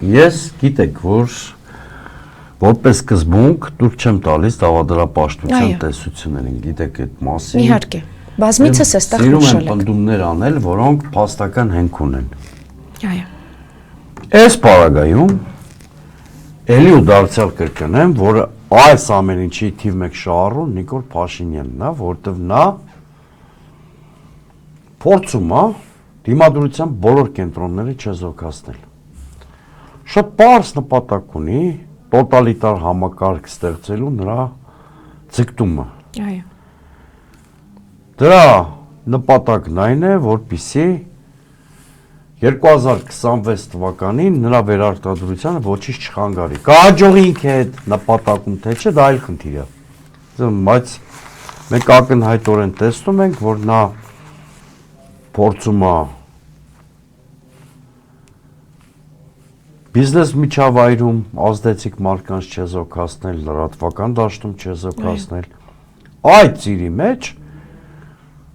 Ես գիտեք, որ որպես սկզբունք դուք չեմ տալիս դավադրապաշտության տեսություններին, գիտեք այդ մասին։ Իհարկե, բազմիցս էստեղ նշել եք։ նշել Սիրում եմ պնդումներ անել, որոնք փաստական հենք ունեն։ Այո։ Այս պարագայում էլի ու դարձյալ կրկնեմ, որ այս ամեն ինչի թիվ 1 շահառուն Նիկոլ Փաշինյանն է, որտեղ նա փորձում է դիմադրության բոլոր կենտրոնները չեզոքացնել։ Շատ պարզ նպատակ ունի տոտալիտար համակարգ ստեղծելու նրա ձգտումը։ Այո։ Դրա նպատակն այն է, որպեսզի 2026 թվականին նրա վերարտադրությանը ոչինչ չխանգարի։ Կհաջողի ինքը այդ նպատակում թե չէ, դա այլ խնդիր է։ Բայց մենք ակնհայտորեն տեսնում ենք, որ նա փորձում է բիզնես միջավայրում ազդեցիկ մարդկանց չեզոքացնել, լրատվական դաշտում չեզոքացնել։ Այդ ծիրի մեջ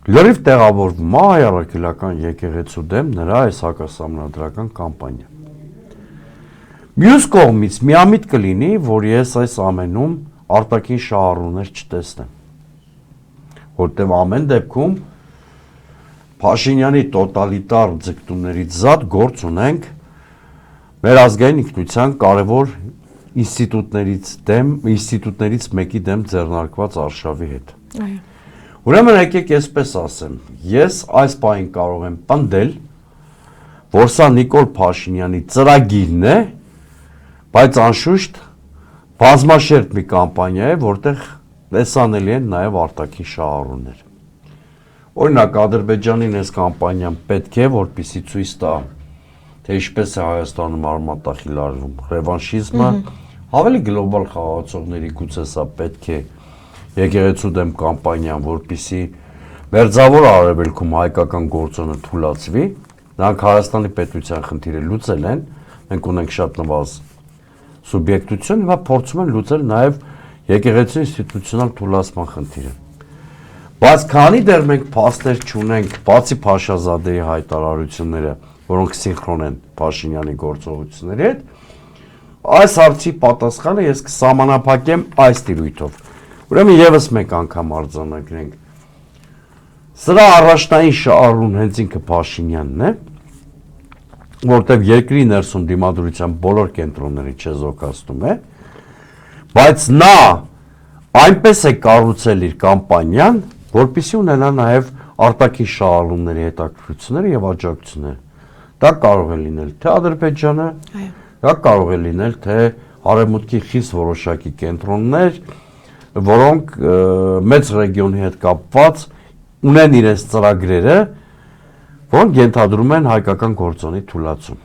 լրիվ տեղավորվում է հայ առաքելական եկեղեցու դեմ նրա այս հակասահմանադրական կամպանիա։ Մյուս կողմից միամիտ կլինի, որ ես այս ամենում արտաքին շահառուներ չտեսնեմ, որտեղ ամեն դեպքում Փաշինյանի տոտալիտար ձգտումներից զատ գործ ունենք մեր ազգային ինքնության կարևոր ինստիտուտներից մեկի դեմ ձեռնարկված արշավի հետ։ Այո։ Ուրեմն եկեք այսպես ասեմ, ես այս պահին կարող եմ պնդել, որ սա Նիկոլ Փաշինյանի ծրագիրն է, բայց անշուշտ բազմաշերտ մի կամպանիա է, որտեղ տեսանելի են նաև արտաքին շահառուներ։ Օրինակ Ադրբեջանին այս կամպանիան պետք է, որպեսզի ցույց տա, թե ինչպես է Հայաստանում արմատախիլարվում ռևանշիզմը, ավելի գլոբալ խաղացողների գուցե սա պետք է եկեղեցու դեմ կամպանիան, որպեսզի մերձավոր արևելքում հայկական գործոնը թուլացվի, նրանք Հայաստանի պետության խնդիրը լուծել են, մենք ունենք շատ նվազ սուբյեկտություն, հիմա փորձում են լուծել նաև եկեղեցու ինստիտուցիոնալ թուլացման խնդիրը։ Բայց քանի դեռ մենք փաստեր չունենք, բացի Փաշազադեի հայտարարությունները, որոնք սինխրոն են Փաշինյանի գործողությունների հետ, այս հարցի պատասխանը ես կսահմանափակեմ այս տիրույթով։ Ուրեմն եւս մեկ անգամ արձանագրենք։ Սրա առաջնային շահառուն հենց ինքը Փաշինյանն է, որտեղ երկրի ներսում դիմադրության բոլոր կենտրոնների չեզոքացնում է, բայց նա այնպես է կառուցել իր կամպանիան, որպեսզի ունենա նաև արտաքին շահառուների հետաքրքրությունները եւ աջակցությունները։ Դա կարող է լինել թե Ադրբեջանը, դա կարող է լինել թե Արևմուտքի խիստ որոշակի կենտրոններ, որոնք մեծ ռեգիոնի հետ կապված ունեն իրենց ծրագրերը, որոնք ենթադրում են հայկական գործոնի թուլացում։